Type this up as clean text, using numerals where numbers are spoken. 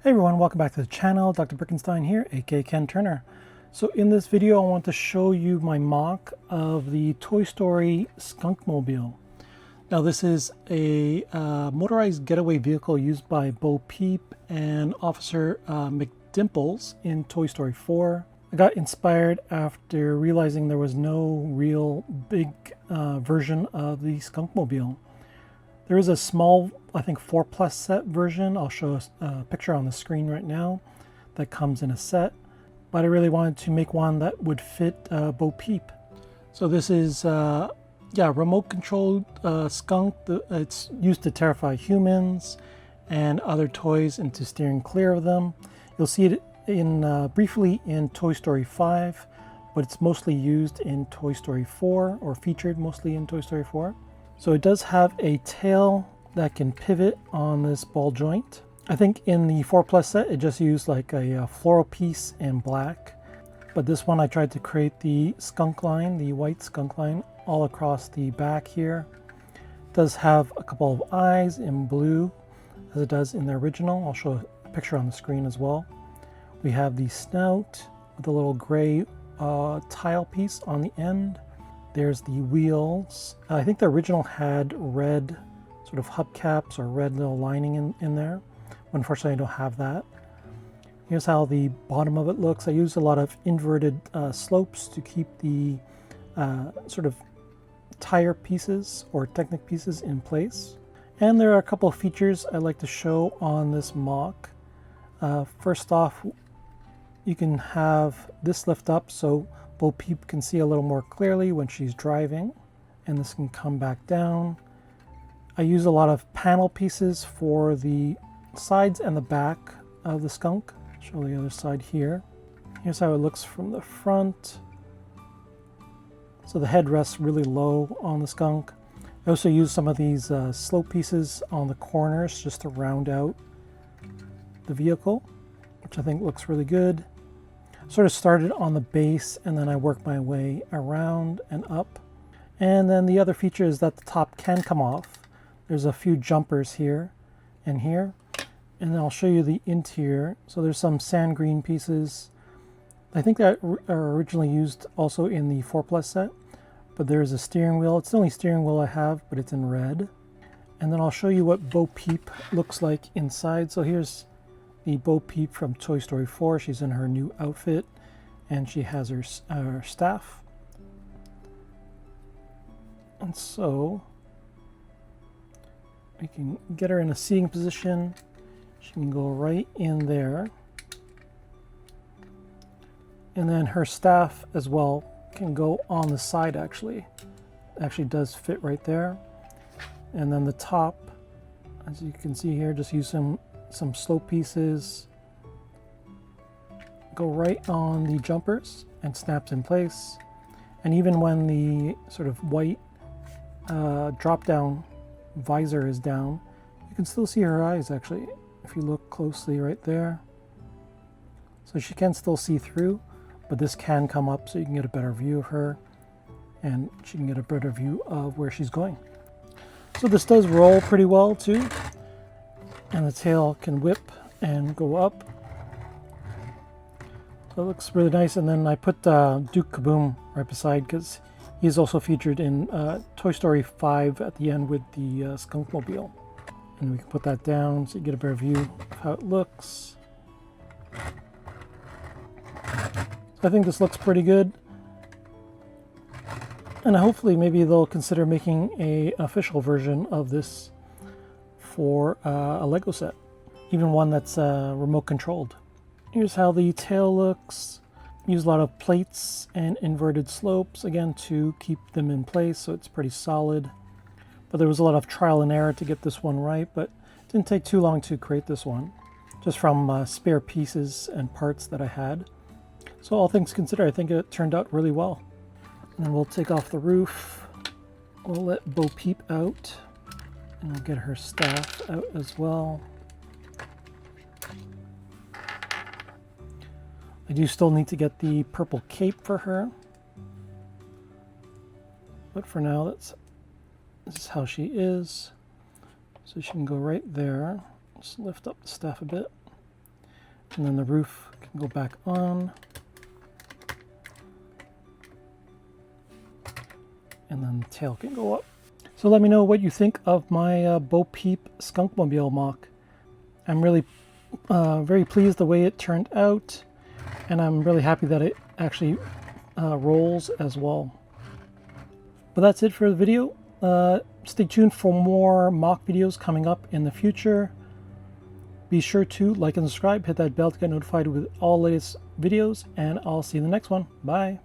Hey everyone, welcome back to the channel. Dr. Brickenstein here, aka Ken Turner. So in this video I want to show you my mock of the Toy Story Skunk Mobile. Now this is a motorized getaway vehicle used by Bo Peep and Officer McDimples in Toy Story 4. I got inspired after realizing there was no real big version of the Skunk Mobile. There is a small, I think 4+ set version. I'll show a picture on the screen right now that comes in a set, but I really wanted to make one that would fit Bo Peep. So this is remote controlled skunk. It's used to terrify humans and other toys into steering clear of them. You'll see it in briefly in Toy Story 5, but it's mostly used in Toy Story 4, or featured mostly in Toy Story 4. So it does have a tail that can pivot on this ball joint. I think in the 4+ set it just used like a floral piece in black, but this one I tried to create the skunk line, the white skunk line all across the back here. It does have a couple of eyes in blue as it does in the original. I'll show a picture on the screen as well. We have the snout with a little gray tile piece on the end. There's the wheels. I think the original had red sort of hubcaps or red little lining in there. But unfortunately I don't have that. Here's how the bottom of it looks. I used a lot of inverted slopes to keep the sort of tire pieces or Technic pieces in place. And there are a couple of features I'd like to show on this mock. First off, you can have this lift up so Bo Peep can see a little more clearly when she's driving, and this can come back down. I use a lot of panel pieces for the sides and the back of the skunk. Show the other side here. Here's how it looks from the front. So the head rests really low on the skunk. I also use some of these slope pieces on the corners just to round out the vehicle, which I think looks really good. Sort of started on the base and then I worked my way around and up. And then the other feature is that the top can come off. There's a few jumpers here and here. And then I'll show you the interior. So there's some sand green pieces. I think that are originally used also in the 4+ set. But there's a steering wheel. It's the only steering wheel I have, but it's in red. And then I'll show you what Bo Peep looks like inside. So here's the Bo Peep from Toy Story 4. She's in her new outfit and she has her staff. And so we can get her in a seating position. She can go right in there. And then her staff as well can go on the side actually. It actually does fit right there. And then the top, as you can see here, just use some slope pieces, go right on the jumpers and snaps in place. And even when the sort of white drop down visor is down, you can still see her eyes actually if you look closely right there. So she can still see through, but this can come up so you can get a better view of her and she can get a better view of where she's going. So this does roll pretty well too. And the tail can whip and go up. So it looks really nice. And then I put Duke Kaboom right beside because he's also featured in Toy Story 5 at the end with the Skunk Mobile. And we can put that down so you get a better view of how it looks. So I think this looks pretty good. And hopefully maybe they'll consider making an official version of this for a Lego set, even one that's remote controlled. Here's how the tail looks. Use a lot of plates and inverted slopes again to keep them in place so it's pretty solid. But there was a lot of trial and error to get this one right, but it didn't take too long to create this one, just from spare pieces and parts that I had. So all things considered, I think it turned out really well. And then we'll take off the roof. We'll let Bo Peep out. And we'll get her staff out as well. I do still need to get the purple cape for her. But for now, this is how she is. So she can go right there. Just lift up the staff a bit. And then the roof can go back on. And then the tail can go up. So let me know what you think of my Bo Peep Skunk Mobile mock. I'm really very pleased the way it turned out, and I'm really happy that it actually rolls as well. But that's it for the video. Stay tuned for more mock videos coming up in the future. Be sure to like and subscribe, hit that bell to get notified with all latest videos, and I'll see you in the next one. Bye.